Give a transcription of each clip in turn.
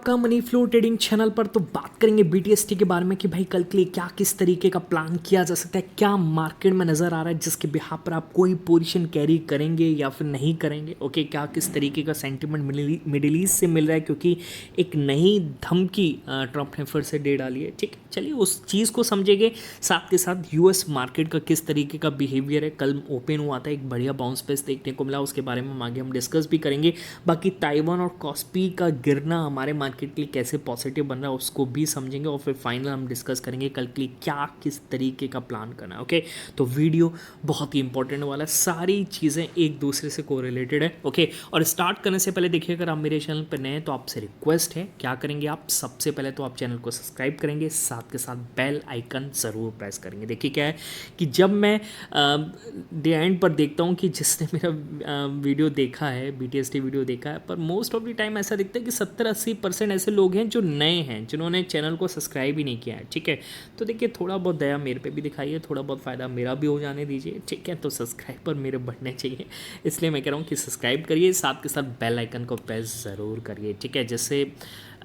का money flow trading channel पर तो बात करेंगे बीटीएसटी के बारे में कि भाई कल के लिए क्या किस तरीके का प्लान किया जा सकता है, क्या मार्केट में नज़र आ रहा है जिसके बिहाफ पर आप कोई पोजीशन कैरी करेंगे या फिर नहीं करेंगे। ओके, क्या किस तरीके का सेंटिमेंट मिडिल ईस्ट से मिल रहा है क्योंकि एक नई धमकी ट्रंप ने फिर से दे डाली है। ठीक है, चलिए उस चीज़ को समझेंगे। साथ के साथ यूएस मार्केट का किस तरीके का बिहेवियर है, कल ओपन हुआ था, एक बढ़िया बाउंस पेस देखने को मिला, उसके बारे में आगे हम डिस्कस भी करेंगे। बाकी ताइवान और कॉस्पी का गिरना हमारे मार्केट के लिए कैसे पॉजिटिव बन रहा है उसको भी समझेंगे और फिर फाइनल हम डिस्कस करेंगे कल के लिए क्या किस तरीके का प्लान करना है। ओके, तो वीडियो बहुत ही इंपॉर्टेंट वाला है, सारी चीज़ें एक दूसरे से कोरिलेटेड है। ओके, और स्टार्ट करने से पहले देखिए, अगर आप मेरे चैनल पर नए हैं तो आपसे रिक्वेस्ट है, क्या करेंगे आप, सबसे पहले तो आप चैनल को सब्सक्राइब करेंगे, साथ के साथ बेल आइकन ज़रूर प्रेस करेंगे। देखिए क्या है कि जब मैं द एंड पर देखता हूँ कि जिसने मेरा वीडियो देखा है, बीटीएसटी वीडियो देखा है, पर मोस्ट ऑफ द टाइम ऐसा दिखता है कि 70-80% ऐसे लोग हैं जो नए हैं, जिन्होंने चैनल को सब्सक्राइब ही नहीं किया है। ठीक है, तो देखिए थोड़ा बहुत दया मेरे पे भी दिखाइए, थोड़ा बहुत फ़ायदा मेरा भी हो जाने दीजिए। ठीक है, तो सब्सक्राइबर मेरे बढ़ने चाहिए, इसलिए मैं कह रहा हूँ कि सब्सक्राइब करिए, साथ के साथ बेल आइकन को प्रेस ज़रूर करिए। ठीक है, जिससे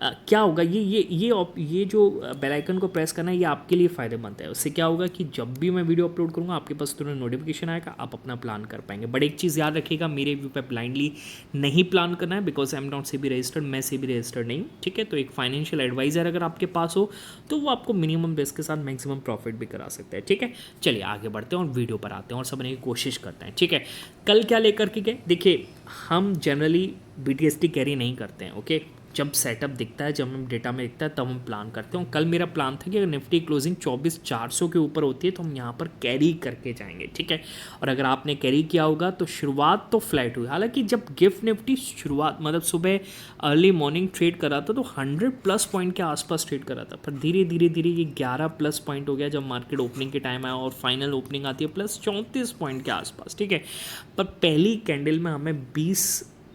क्या होगा, ये जो बेल आइकन को प्रेस करना है ये आपके लिए फ़ायदेमंद है। उससे क्या होगा कि जब भी मैं वीडियो अपलोड करूँगा आपके पास तुरंत नोटिफिकेशन आएगा, आप अपना प्लान कर पाएंगे। बट एक चीज़ याद रखिएगा, मेरे व्यू पे ब्लाइंडली नहीं प्लान करना है, because I am not SEBI registered, मैं सेबी रजिस्टर्ड नहीं हूँ। ठीक है, तो एक फाइनेंशियल एडवाइज़र अगर आपके पास हो तो वो आपको मिनिमम रिस्क के साथ मैक्सिमम प्रॉफिट भी करा सकता है। ठीक है, चलिए आगे बढ़ते हैं और वीडियो पर आते हैं और समझने की कोशिश करते हैं। ठीक है, कल क्या लेकर के गए, देखिए हम जनरली बीटीएसटी कैरी नहीं करते हैं। ओके, जब सेटअप दिखता है, जब हम डेटा में दिखता है तब हम प्लान करते हैं। कल मेरा प्लान था कि अगर निफ्टी क्लोजिंग 24,400 के ऊपर होती है तो हम यहाँ पर कैरी करके जाएंगे। ठीक है, और अगर आपने कैरी किया होगा तो शुरुआत तो फ्लैट हुई, हालांकि जब गिफ्ट निफ्टी शुरुआत मतलब सुबह अर्ली मॉर्निंग ट्रेड कर रहा था तो 100+ पॉइंट के आसपास ट्रेड कर रहा था, पर धीरे धीरे धीरे ये 11+ पॉइंट हो गया जब मार्केट ओपनिंग के टाइम आया और फाइनल ओपनिंग आती है +34 पॉइंट के आसपास। ठीक है, पर पहली कैंडल में हमें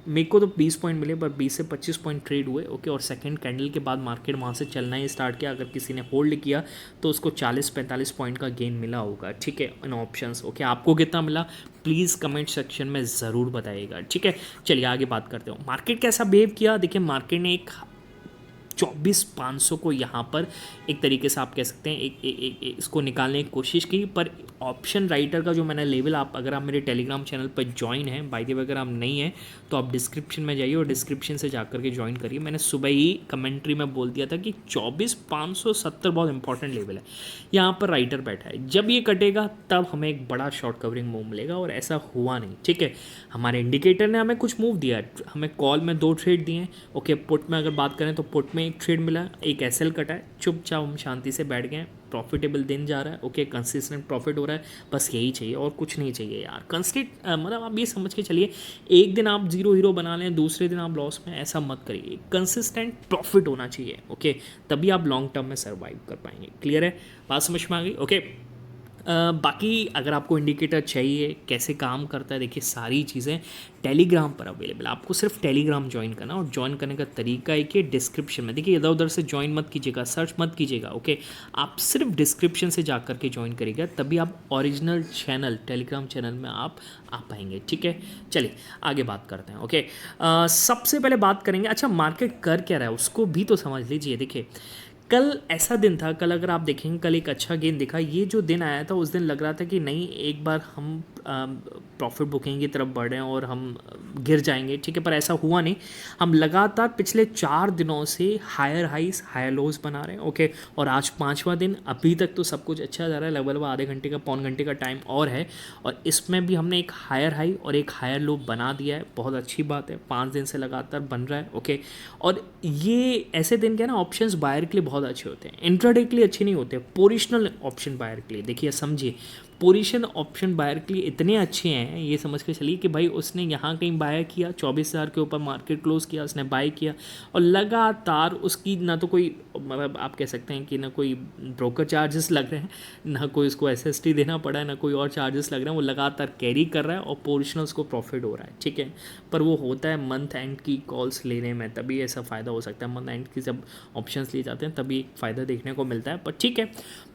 मेरे को तो 20 पॉइंट मिले, पर 20 से 25 पॉइंट ट्रेड हुए। ओके, और सेकंड कैंडल के बाद मार्केट वहाँ से चलना ही स्टार्ट किया। अगर किसी ने होल्ड किया तो उसको 40-45 पॉइंट का गेन मिला होगा। ठीक है, इन ऑप्शंस। ओके, आपको कितना मिला प्लीज़ कमेंट सेक्शन में ज़रूर बताइएगा। ठीक है, चलिए आगे बात करते हो मार्केट कैसा बिहेव किया। देखिए मार्केट ने एक 24,500 को यहाँ पर एक तरीके से आप कह सकते हैं इसको निकालने की कोशिश की, पर ऑप्शन राइटर का जो मैंने लेवल, आप अगर आप मेरे टेलीग्राम चैनल पर ज्वाइन हैं, बाय द वे अगर आप नहीं हैं तो आप डिस्क्रिप्शन में जाइए और डिस्क्रिप्शन से जा करके ज्वाइन करिए। मैंने सुबह ही कमेंट्री में बोल दिया था कि 24,570 बहुत इंपॉर्टेंट लेवल है, यहाँ पर राइटर बैठा है, जब ये कटेगा तब हमें एक बड़ा शॉर्ट कवरिंग मूव मिलेगा, और ऐसा हुआ नहीं। ठीक है, हमारे इंडिकेटर ने हमें कुछ मूव दिया, हमें कॉल में 2 ट्रेड दिए हैं। ओके, पुट में अगर बात करें तो पुट में एक ट्रेड मिला, एक एसएल कटा है, चुपचाप हम शांति से बैठ गए, प्रॉफिटेबल दिन जा रहा है। ओके, कंसिस्टेंट प्रॉफिट हो रहा है, बस यही चाहिए और कुछ नहीं चाहिए यार। मतलब आप ये समझ के चलिए, एक दिन आप जीरो हीरो बना लें, दूसरे दिन आप लॉस में, ऐसा मत करिए। कंसिस्टेंट प्रॉफिट होना चाहिए। ओके, तभी आप लॉन्ग टर्म में सर्वाइव कर पाएंगे। क्लियर है, बात समझ में आ गई। ओके, बाकी अगर आपको इंडिकेटर चाहिए कैसे काम करता है, देखिए सारी चीज़ें टेलीग्राम पर अवेलेबल है। आपको सिर्फ टेलीग्राम ज्वाइन करना, और ज्वाइन करने का तरीका एक ही डिस्क्रिप्शन में, देखिए इधर उधर से ज्वाइन मत कीजिएगा, सर्च मत कीजिएगा। ओके, आप सिर्फ डिस्क्रिप्शन से जा करके ज्वाइन करिएगा, तभी आप ओरिजिनल चैनल टेलीग्राम चैनल में आप आ पाएंगे। ठीक है, चलिए आगे बात करते हैं। ओके, सबसे पहले बात करेंगे, अच्छा मार्केट कर क्या रहा है उसको भी तो समझ लीजिए। देखिए कल ऐसा दिन था, कल अगर आप देखेंगे कल एक अच्छा गेन दिखा। ये जो दिन आया था उस दिन लग रहा था कि नहीं, एक बार हम प्रॉफिट बुकिंग की तरफ बढ़ रहे हैं और हम गिर जाएंगे। ठीक है, पर ऐसा हुआ नहीं, हम लगातार पिछले 4 दिनों से हायर हाइस हायर लोज बना रहे हैं। ओके, और आज 5वां दिन, अभी तक तो सब कुछ अच्छा जा रहा है, लगभग आधे घंटे का पौन घंटे का टाइम और है, और इसमें भी हमने एक हायर हाई और एक हायर लो बना दिया है, बहुत अच्छी बात है। 5 दिन से लगातार बन रहा है। ओके, और ये ऐसे दिन के ना ऑप्शंस बायर के लिए बहुत अच्छे होते हैं, इंट्राडे के लिए अच्छे नहीं होते, पोजिशनल ऑप्शन बायर के लिए। देखिए समझिए, पोजीशन ऑप्शन बायर के लिए इतने अच्छे हैं, ये समझ के चलिए कि भाई उसने यहाँ कहीं बाय किया, 24,000 के ऊपर मार्केट क्लोज किया, उसने बाय किया, और लगातार उसकी ना तो कोई, मतलब आप कह सकते हैं कि ना कोई ब्रोकर चार्जेस लग रहे हैं, ना कोई उसको एसएसटी देना पड़ा है, ना कोई और चार्जेस लग रहे हैं, वो लगातार कैरी कर रहा है और पोजिशनल उसको प्रॉफिट हो रहा है। ठीक है, पर वो होता है मंथ एंड की कॉल्स लेने में, तभी ऐसा फ़ायदा हो सकता है। मंथ एंड की जब ऑप्शंस लिए जाते हैं तभी एक फ़ायदा देखने को मिलता है, पर ठीक है।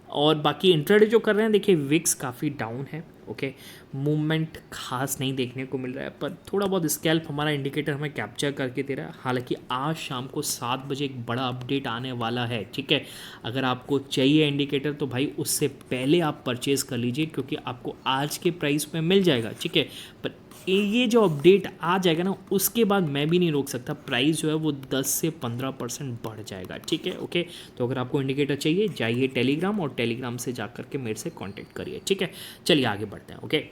और बाकी इंट्राडे जो कर रहे हैं, देखिए विक्स काफ़ी डाउन है, ओके, मूवमेंट खास नहीं देखने को मिल रहा है, पर थोड़ा बहुत स्कैल्प हमारा इंडिकेटर हमें कैप्चर करके दे रहा है। हालांकि आज शाम को 7 बजे एक बड़ा अपडेट आने वाला है, ठीक है। अगर आपको चाहिए इंडिकेटर तो भाई उससे पहले आप परचेज़ कर लीजिए, क्योंकि आपको आज के प्राइस में मिल जाएगा, ठीक है। पर ये जो अपडेट आ जाएगा ना, उसके बाद मैं भी नहीं रोक सकता, प्राइस जो है वो 10 से 15% बढ़ जाएगा, ठीक है। ओके, तो अगर आपको इंडिकेटर चाहिए जाइए टेलीग्राम, और टेलीग्राम से जा करके मेरे से कांटेक्ट करिए, ठीक है। चलिए आगे बढ़ते हैं। ओके,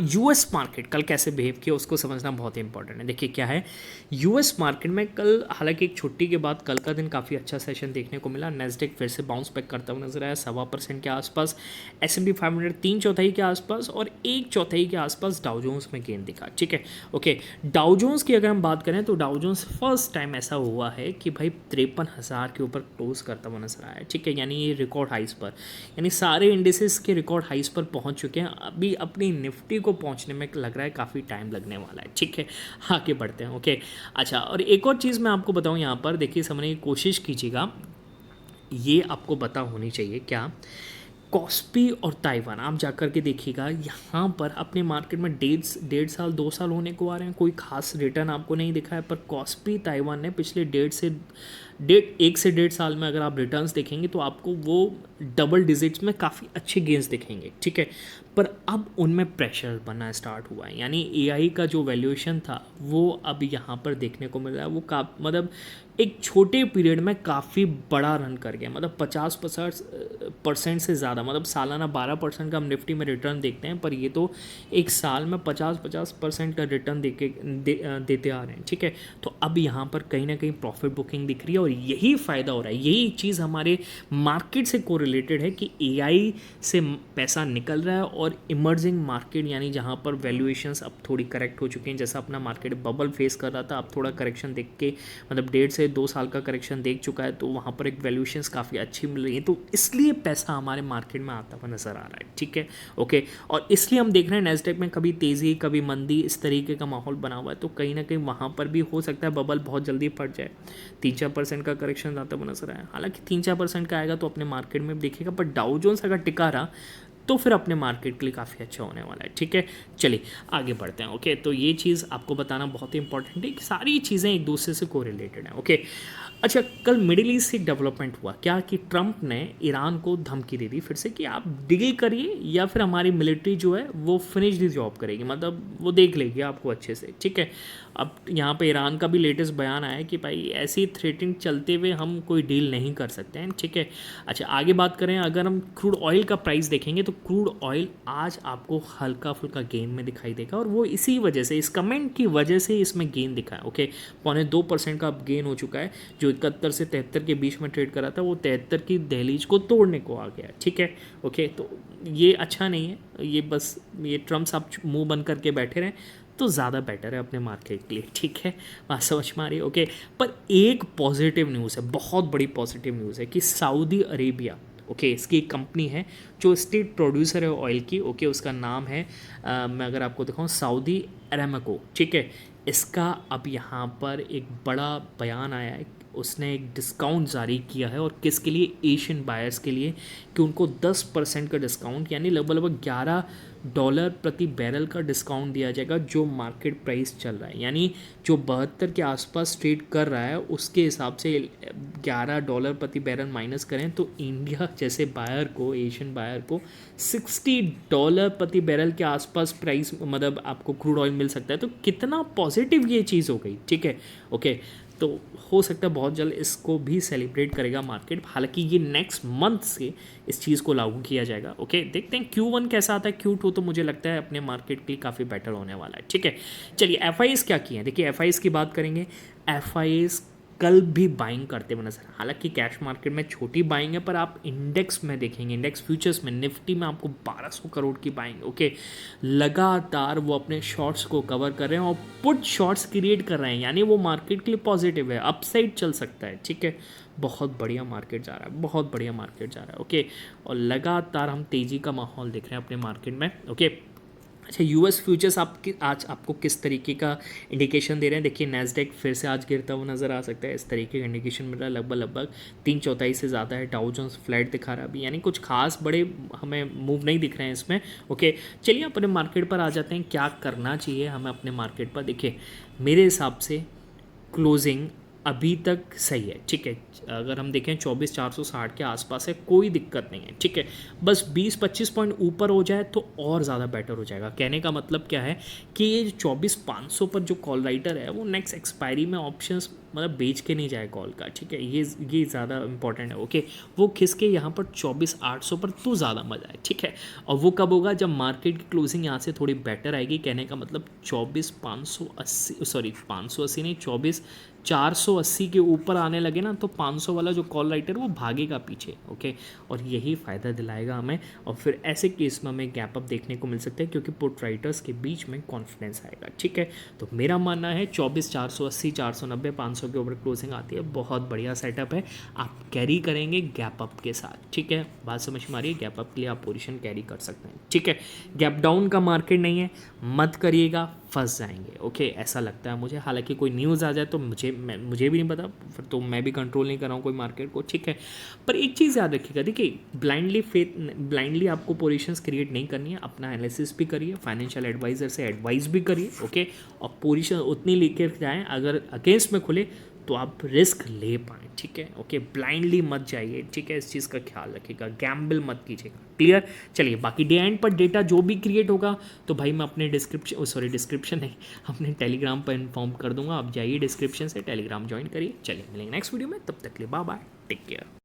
यूएस मार्केट कल कैसे बिहेव किया उसको समझना बहुत ही इंपॉर्टेंट है। देखिए क्या है, यूएस मार्केट में कल, हालांकि एक छुट्टी के बाद कल का दिन काफ़ी अच्छा सेशन देखने को मिला। नेस्डेक फिर से बाउंस बैक करता हुआ नजर आया 1.25% के आसपास, S&P 500 3/4 के आसपास, और 1/4 के आसपास डाउ जोन्स में गेन दिखा, ठीक है। ओके, डाउ जोन्स की अगर हम बात करें तो डाउ जोन्स फर्स्ट टाइम ऐसा हुआ है कि भाई 53,000 के ऊपर क्लोज करता हुआ नजर आया है, ठीक है। यानी ये रिकॉर्ड हाइस पर, यानी सारे इंडिसेस के रिकॉर्ड हाइस पर पहुंच चुके हैं। अभी अपनी निफ्टी को पहुंचने में लग रहा है काफ़ी टाइम लगने वाला है, ठीक है। आगे बढ़ते हैं। ओके, अच्छा, और एक और चीज़ मैं आपको बताऊं यहाँ पर, देखिए समझने की कोशिश कीजिएगा, ये आपको पता होनी चाहिए क्या, कॉस्पी और ताइवान आप जाकर के देखिएगा, यहाँ पर अपने मार्केट में डेढ़ साल 2 साल होने को आ रहे हैं, कोई खास रिटर्न आपको नहीं दिखा है। पर कॉस्पी ताइवान ने पिछले 1 से 1.5 साल में अगर आप रिटर्न्स देखेंगे तो आपको वो डबल डिजिट्स में काफ़ी अच्छे गेंस दिखेंगे, ठीक है। पर अब उनमें प्रेशर बनना स्टार्ट हुआ है, यानी एआई का जो वैल्यूएशन था वो अब यहाँ पर देखने को मिल रहा है, वो मतलब एक छोटे पीरियड में काफ़ी बड़ा रन कर गया, मतलब 50% से ज़्यादा, मतलब सालाना 12% का हम निफ्टी में रिटर्न देखते हैं, पर ये तो एक साल में 50% का रिटर्न देते आ रहे हैं, ठीक है। तो अब यहाँ पर कहीं ना कहीं प्रॉफिट बुकिंग दिख रही है, और यही फ़ायदा हो रहा है, यही चीज़ हमारे मार्केट से कोरिलेटेड है कि एआई से पैसा निकल रहा है, और इमर्जिंग मार्केट यानी जहाँ पर वैल्यूएशंस अब थोड़ी करेक्ट हो चुकी हैं, जैसा अपना मार्केट बबल फेस कर रहा था, अब थोड़ा करेक्शन देख के, मतलब 1.5 से 2 साल का करेक्शन देख चुका है, तो वहाँ पर एक वैल्यूएशंस काफ़ी अच्छी मिल रही है, तो इसलिए पैसा हमारे मार्केट में आता हुआ नज़र आ रहा है, ठीक है। ओके, और इसलिए हम देख रहे हैं नेस्डेक में कभी तेज़ी कभी मंदी, इस तरीके का माहौल बना हुआ है, तो कहीं ना कहीं वहाँ पर भी हो सकता है बबल बहुत जल्दी फट जाए, 3-4% का करेक्शन आता हुआ नजर आया। हालांकि 3-4% का आएगा तो अपने मार्केट में देखिएगा, पर डाउ जोन्स अगर टिका रहा तो फिर अपने मार्केट के लिए काफ़ी अच्छा होने वाला है, ठीक है। चलिए आगे बढ़ते हैं। ओके, तो ये चीज़ आपको बताना बहुत ही इंपॉर्टेंट है कि सारी चीज़ें एक दूसरे से कोरिलेटेड हैं। ओके, अच्छा, कल मिडिल ईस्ट से डेवलपमेंट हुआ क्या कि ट्रंप ने ईरान को धमकी दे दी फिर से कि आप डील करिए या फिर हमारी मिलिट्री जो है वो फिनिश दी जॉब करेगी, मतलब वो देख लेगी आपको अच्छे से, ठीक है। अब यहाँ पे ईरान का भी लेटेस्ट बयान आया है कि भाई ऐसी थ्रेटिंग चलते हुए हम कोई डील नहीं कर सकते हैं, ठीक है। अच्छा, आगे बात करें, अगर हम क्रूड ऑयल का प्राइस देखेंगे तो क्रूड ऑयल आज आपको हल्का फुल्का गेन में दिखाई देगा, और वो इसी वजह से, इस कमेंट की वजह से इसमें गेन दिखा है। ओके, 0.25% का अब गेन हो चुका है, जो 71 से 73 के बीच में ट्रेड करा था वो 73 की दहलीज को तोड़ने को आ गया, ठीक है। ओके, तो ये अच्छा नहीं है, ये बस ये ट्रम्प साहब मुंह बंद करके बैठे रहें तो ज़्यादा बेटर है अपने मार्केट के लिए, ठीक है। बात समझ में आ रही है। ओके, पर एक पॉजिटिव न्यूज़ है, बहुत बड़ी पॉजिटिव न्यूज़ है कि सऊदी अरेबिया, ओके, इसकी एक कंपनी है जो स्टेट प्रोड्यूसर है ऑयल की, ओके, उसका नाम है मैं अगर आपको दिखाऊं, सऊदी अरामको, ठीक है। इसका अब यहाँ पर एक बड़ा बयान आया है, उसने एक डिस्काउंट जारी किया है, और किसके लिए, एशियन बायर्स के लिए, कि उनको 10% का डिस्काउंट, यानी लगभग $11 प्रति बैरल का डिस्काउंट दिया जाएगा, जो मार्केट प्राइस चल रहा है, यानी जो 72 के आसपास ट्रेड कर रहा है उसके हिसाब से $11 प्रति बैरल माइनस करें तो इंडिया जैसे बायर को, एशियन बायर को $60 प्रति बैरल के आसपास प्राइस, मतलब आपको क्रूड ऑयल मिल सकता है। तो कितना पॉजिटिव ये चीज़ हो गई, ठीक है। ओके, तो हो सकता है बहुत जल्द इसको भी सेलिब्रेट करेगा मार्केट, हालांकि ये नेक्स्ट मंथ से इस चीज़ को लागू किया जाएगा। ओके, देखते हैं Q1 कैसा आता है, Q2 तो मुझे लगता है अपने मार्केट के लिए काफ़ी बेटर होने वाला है, ठीक है। चलिए FIs क्या किए हैं, देखिए FIs की बात करेंगे। FIs कल भी बाइंग करते हुए नजर, हालांकि कैश मार्केट में छोटी बाइंग है, पर आप इंडेक्स में देखेंगे, इंडेक्स फ्यूचर्स में, निफ्टी में आपको 1200 करोड़ की बाइंग, ओके। लगातार वो अपने शॉर्ट्स को कवर कर रहे हैं और पुट शॉर्ट्स क्रिएट कर रहे हैं, यानी वो मार्केट के लिए पॉजिटिव है, अपसाइड चल सकता है, ठीक है। बहुत बढ़िया मार्केट जा रहा है, बहुत बढ़िया मार्केट जा रहा है, ओके। और लगातार हम तेज़ी का माहौल देख रहे हैं अपने मार्केट में, ओके। अच्छा, यूएस फ्यूचर्स आपकी आज आपको किस तरीके का इंडिकेशन दे रहे हैं? देखिए नैस्डैक फिर से आज गिरता हुआ नज़र आ सकता है, इस तरीके का इंडिकेशन मिल रहा है, लगभग 3/4 से ज़्यादा है। डाउ जोन्स फ्लैट दिखा रहा है अभी, यानी कुछ खास बड़े हमें मूव नहीं दिख रहे हैं इसमें। ओके, चलिए अपने मार्केट पर आ जाते हैं, क्या करना चाहिए हमें अपने मार्केट पर। देखिए मेरे हिसाब से क्लोजिंग अभी तक सही है, ठीक है। अगर हम देखें 24,460 के आसपास है, कोई दिक्कत नहीं है, ठीक है। बस 20-25 पॉइंट ऊपर हो जाए तो और ज़्यादा बेटर हो जाएगा। कहने का मतलब क्या है कि ये 24,500 पर जो कॉल राइटर है वो नेक्स्ट एक्सपायरी में ऑप्शंस मतलब बेच के नहीं जाए कॉल का, ठीक है। ये ज़्यादा इंपॉर्टेंट है। ओके, वो खिसके यहाँ पर 24,800 पर तो ज़्यादा मज़ा है, ठीक है। और वो कब होगा? जब मार्केट की क्लोजिंग यहाँ से थोड़ी बेटर आएगी। कहने का मतलब 24,580 सॉरी 580 नहीं, 24,480 के ऊपर आने लगे ना, तो 500 वाला जो कॉल राइटर वो भागेगा पीछे। ओके, और यही फ़ायदा दिलाएगा हमें। और फिर ऐसे केस में हमें गैप अप देखने को मिल सकता है, क्योंकि पुट राइटर्स के बीच में कॉन्फिडेंस आएगा, ठीक है। तो मेरा मानना है 24,480, 490, 500 के ऊपर क्लोजिंग आती है, बहुत बढ़िया सेटअप है। आप कैरी करेंगे गैप अप के साथ, ठीक है। बात समझ में आ रही है? गैप अप के लिए आप पोजीशन कैरी कर सकते हैं, ठीक है। गैप डाउन का मार्केट नहीं है, मत करिएगा, फंस जाएंगे। ओके, ऐसा लगता है मुझे। हालांकि कोई न्यूज़ आ जाए तो मुझे भी नहीं पता, फिर तो मैं भी कंट्रोल नहीं कर रहा हूँ कोई मार्केट को, ठीक है। पर एक चीज़ याद रखिएगा, देखिए ब्लाइंडली आपको पोजीशंस क्रिएट नहीं करनी है। अपना एनालिसिस भी करिए, फाइनेंशियल एडवाइजर से एडवाइस भी करिए, ओके। और पोजीशन उतनी लेकर जाएँ अगर अगेंस्ट में खुले तो आप रिस्क ले पाएँ, ठीक है। ओके, ब्लाइंडली मत जाइए, ठीक है। इस चीज़ का ख्याल रखिएगा, गैम्बल मत कीजिएगा, क्लियर। चलिए, बाकी डे एंड पर डेटा जो भी क्रिएट होगा तो भाई मैं अपने डिस्क्रिप्शन नहीं, अपने टेलीग्राम पर इन्फॉर्म कर दूंगा। आप जाइए डिस्क्रिप्शन से टेलीग्राम ज्वाइन करिए। चलिए मिलेंगे नेक्स्ट वीडियो में, तब तक के लिए बाय बाय, टेक केयर।